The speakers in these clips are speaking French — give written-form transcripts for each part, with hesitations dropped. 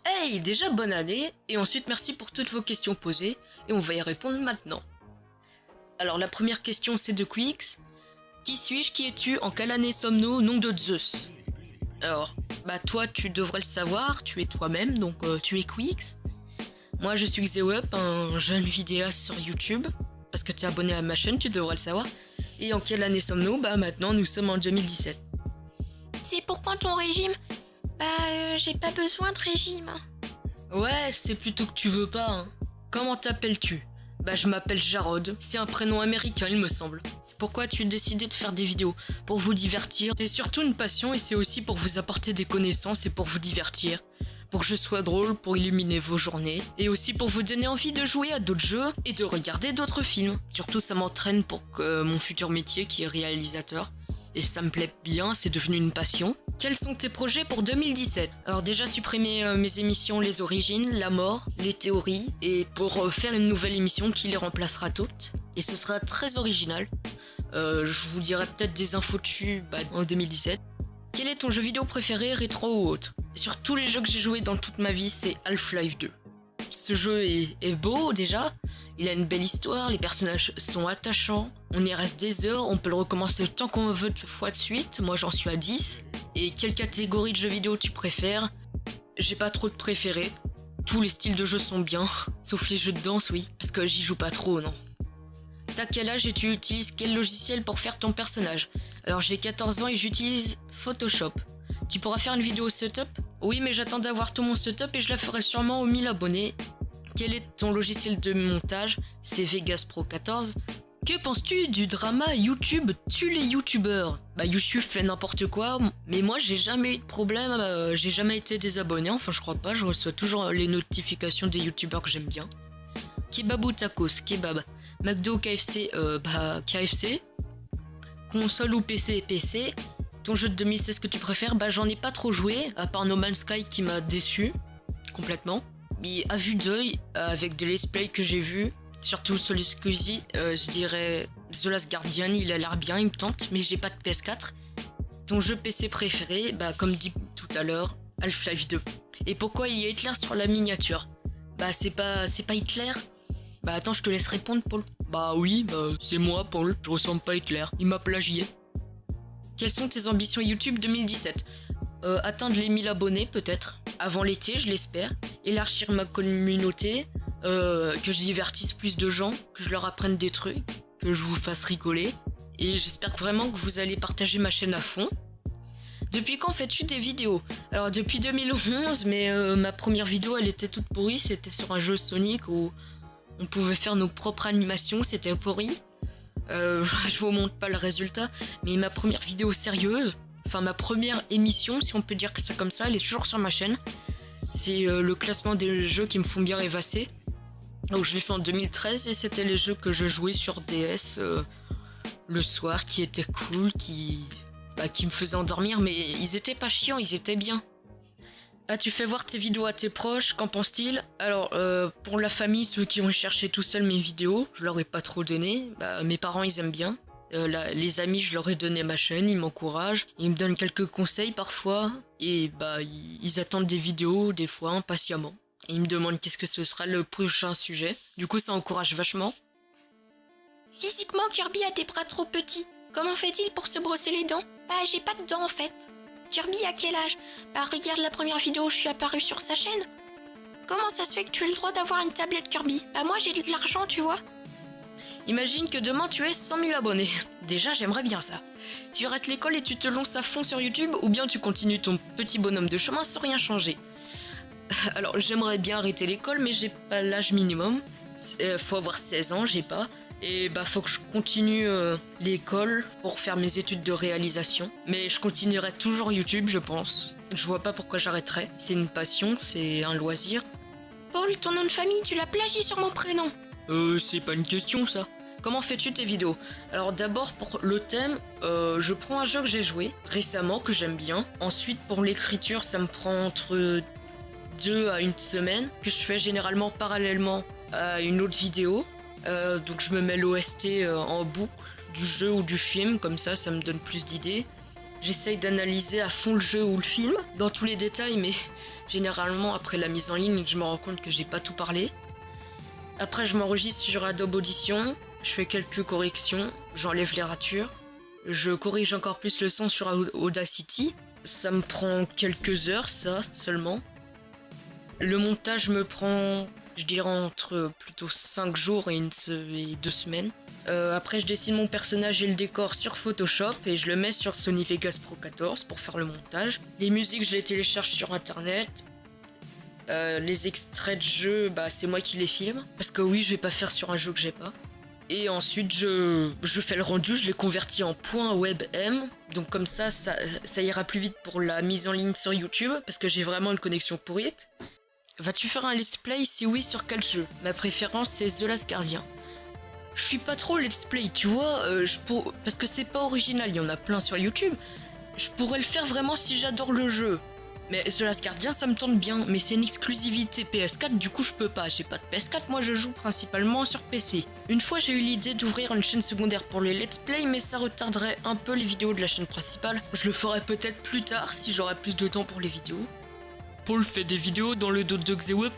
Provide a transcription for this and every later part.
Hey, déjà bonne année, et ensuite merci pour toutes vos questions posées, et on va y répondre maintenant. Alors la première question c'est de Quix. Qui suis-je, qui es-tu, en quelle année sommes-nous, nom de Zeus? Alors, toi tu devrais le savoir, tu es toi-même, donc tu es Quix. Moi je suis XeoUp, un jeune vidéaste sur YouTube, parce que tu es abonné à ma chaîne, tu devrais le savoir. Et en quelle année sommes-nous? Maintenant nous sommes en 2017. C'est pour quand ton régime? J'ai pas besoin de régime. Ouais, c'est plutôt que tu veux pas, hein. Comment t'appelles-tu? Je m'appelle Jarod, c'est un prénom américain il me semble. Pourquoi as-tu décidé de faire des vidéos? Pour vous divertir. C'est surtout une passion et c'est aussi pour vous apporter des connaissances et pour vous divertir. Pour que je sois drôle, pour illuminer vos journées, et aussi pour vous donner envie de jouer à d'autres jeux et de regarder d'autres films. Surtout ça m'entraîne pour que mon futur métier qui est réalisateur. Et ça me plaît bien, c'est devenu une passion. Quels sont tes projets pour 2017? Alors déjà supprimer mes émissions Les Origines, La Mort, Les Théories, et pour faire une nouvelle émission qui les remplacera toutes. Et ce sera très original. Je vous dirai peut-être des infos dessus en 2017. Quel est ton jeu vidéo préféré, rétro ou autre? Sur tous les jeux que j'ai joué dans toute ma vie, c'est Half-Life 2. Ce jeu est beau déjà, il a une belle histoire, les personnages sont attachants, on y reste des heures, on peut le recommencer tant qu'on veut de fois de suite, moi j'en suis à 10. Et quelle catégorie de jeux vidéo tu préfères? J'ai pas trop de préférés, tous les styles de jeux sont bien, sauf les jeux de danse oui, parce que j'y joue pas trop non. T'as quel âge et tu utilises quel logiciel pour faire ton personnage? Alors j'ai 14 ans et j'utilise Photoshop. Tu pourras faire une vidéo setup? Oui, mais j'attends d'avoir tout mon setup et je la ferai sûrement aux 1000 abonnés. Quel est ton logiciel de montage? C'est Vegas Pro 14. Que penses-tu du drama YouTube tue les youtubeurs? YouTube fait n'importe quoi, mais moi j'ai jamais eu de problème, j'ai jamais été désabonné, enfin je crois pas, je reçois toujours les notifications des youtubeurs que j'aime bien. Kebab ou tacos? Kebab. McDo, KFC, KFC. Console ou PC? PC. Ton jeu de 2016 que tu préfères? J'en ai pas trop joué, à part No Man's Sky qui m'a déçu, complètement. Mais à vue d'œil, avec des let's play que j'ai vus, surtout sur les Squeezie, je dirais The Last Guardian, il a l'air bien, il me tente, mais j'ai pas de PS4. Ton jeu PC préféré? Comme dit tout à l'heure, Half-Life 2. Et pourquoi il y a Hitler sur la miniature? C'est pas Hitler? Attends, je te laisse répondre, Paul. Oui, c'est moi, Paul, je ressemble pas à Hitler, il m'a plagié. Quelles sont tes ambitions YouTube 2017? Atteindre les 1000 abonnés peut-être, avant l'été je l'espère, élargir ma communauté, que je divertisse plus de gens, que je leur apprenne des trucs, que je vous fasse rigoler, et j'espère vraiment que vous allez partager ma chaîne à fond. Depuis quand fais-tu des vidéos? Alors depuis 2011, mais ma première vidéo elle était toute pourrie, c'était sur un jeu Sonic où on pouvait faire nos propres animations, c'était pourri. Je vous montre pas le résultat, mais ma première vidéo sérieuse, enfin ma première émission, si on peut dire que ça comme ça, elle est toujours sur ma chaîne. C'est le classement des jeux qui me font bien rêvasser. Donc je l'ai fait en 2013 et c'était les jeux que je jouais sur DS le soir, qui étaient cool, qui me faisaient endormir, mais ils étaient pas chiants, ils étaient bien. As-tu fait voir tes vidéos à tes proches? Qu'en pensent-ils? Alors, pour la famille, ceux qui ont cherché tout seuls mes vidéos, je leur ai pas trop donné. Mes parents, ils aiment bien. Les amis, je leur ai donné ma chaîne, ils m'encouragent. Ils me donnent quelques conseils parfois. Et ils attendent des vidéos, des fois, impatiemment. Et ils me demandent qu'est-ce que ce sera le prochain sujet. Du coup, ça encourage vachement. Physiquement, Kirby a des bras trop petits. Comment fait-il pour se brosser les dents? J'ai pas de dents en fait. Kirby a quel âge? Regarde la première vidéo où je suis apparu sur sa chaîne. Comment ça se fait que tu as le droit d'avoir une tablette Kirby? Moi j'ai de l'argent, tu vois. Imagine que demain tu aies 100 000 abonnés. Déjà, j'aimerais bien ça. Tu arrêtes l'école et tu te lances à fond sur YouTube, ou bien tu continues ton petit bonhomme de chemin sans rien changer. Alors, j'aimerais bien arrêter l'école, mais j'ai pas l'âge minimum. Faut avoir 16 ans, j'ai pas. Et faut que je continue l'école pour faire mes études de réalisation. Mais je continuerai toujours YouTube, je pense. Je vois pas pourquoi j'arrêterais. C'est une passion, c'est un loisir. Paul, ton nom de famille, tu l'as plagié sur mon prénom. C'est pas une question ça. Comment fais-tu tes vidéos? Alors d'abord pour le thème, je prends un jeu que j'ai joué récemment, que j'aime bien. Ensuite pour l'écriture, ça me prend entre 2 à 1 semaine, que je fais généralement parallèlement à une autre vidéo. Donc je me mets l'OST en boucle du jeu ou du film, comme ça me donne plus d'idées. J'essaye d'analyser à fond le jeu ou le film, dans tous les détails, mais généralement après la mise en ligne, je me rends compte que j'ai pas tout parlé. Après, je m'enregistre sur Adobe Audition, je fais quelques corrections, j'enlève les ratures, je corrige encore plus le son sur Audacity. Ça me prend quelques heures, ça, seulement. Le montage me prend, je dirais, entre plutôt 5 jours et 2 semaines. Après, je dessine mon personnage et le décor sur Photoshop et je le mets sur Sony Vegas Pro 14 pour faire le montage. Les musiques, je les télécharge sur internet. Les extraits de jeu, bah, c'est moi qui les filme. Parce que oui, je vais pas faire sur un jeu que j'ai pas. Et ensuite, je fais le rendu, je les convertis en .webm. Donc comme ça ira plus vite pour la mise en ligne sur YouTube, parce que j'ai vraiment une connexion pourrite. Vas-tu faire un let's play? Si oui, sur quel jeu? Ma préférence, c'est The Last Guardian. Je suis pas trop let's play, tu vois, parce que c'est pas original, il y en a plein sur YouTube. Je pourrais le faire vraiment si j'adore le jeu. Mais The Last Guardian, ça me tente bien, mais c'est une exclusivité PS4, du coup je peux pas. J'ai pas de PS4, moi je joue principalement sur PC. Une fois j'ai eu l'idée d'ouvrir une chaîne secondaire pour les let's play, mais ça retarderait un peu les vidéos de la chaîne principale. Je le ferai peut-être plus tard, si j'aurai plus de temps pour les vidéos. Paul fait des vidéos dans le dos de Xeweb?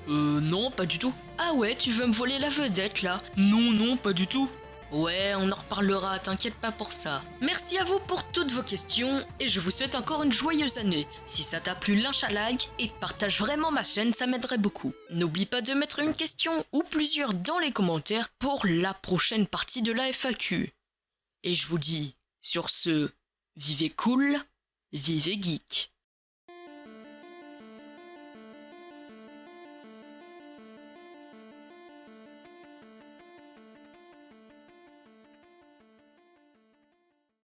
Non, pas du tout. Ah ouais, tu veux me voler la vedette là? Non, pas du tout. Ouais, on en reparlera, t'inquiète pas pour ça. Merci à vous pour toutes vos questions et je vous souhaite encore une joyeuse année. Si ça t'a plu, lâche un like et partage vraiment ma chaîne, ça m'aiderait beaucoup. N'oublie pas de mettre une question ou plusieurs dans les commentaires pour la prochaine partie de la FAQ. Et je vous dis, sur ce, vivez cool, vivez geek.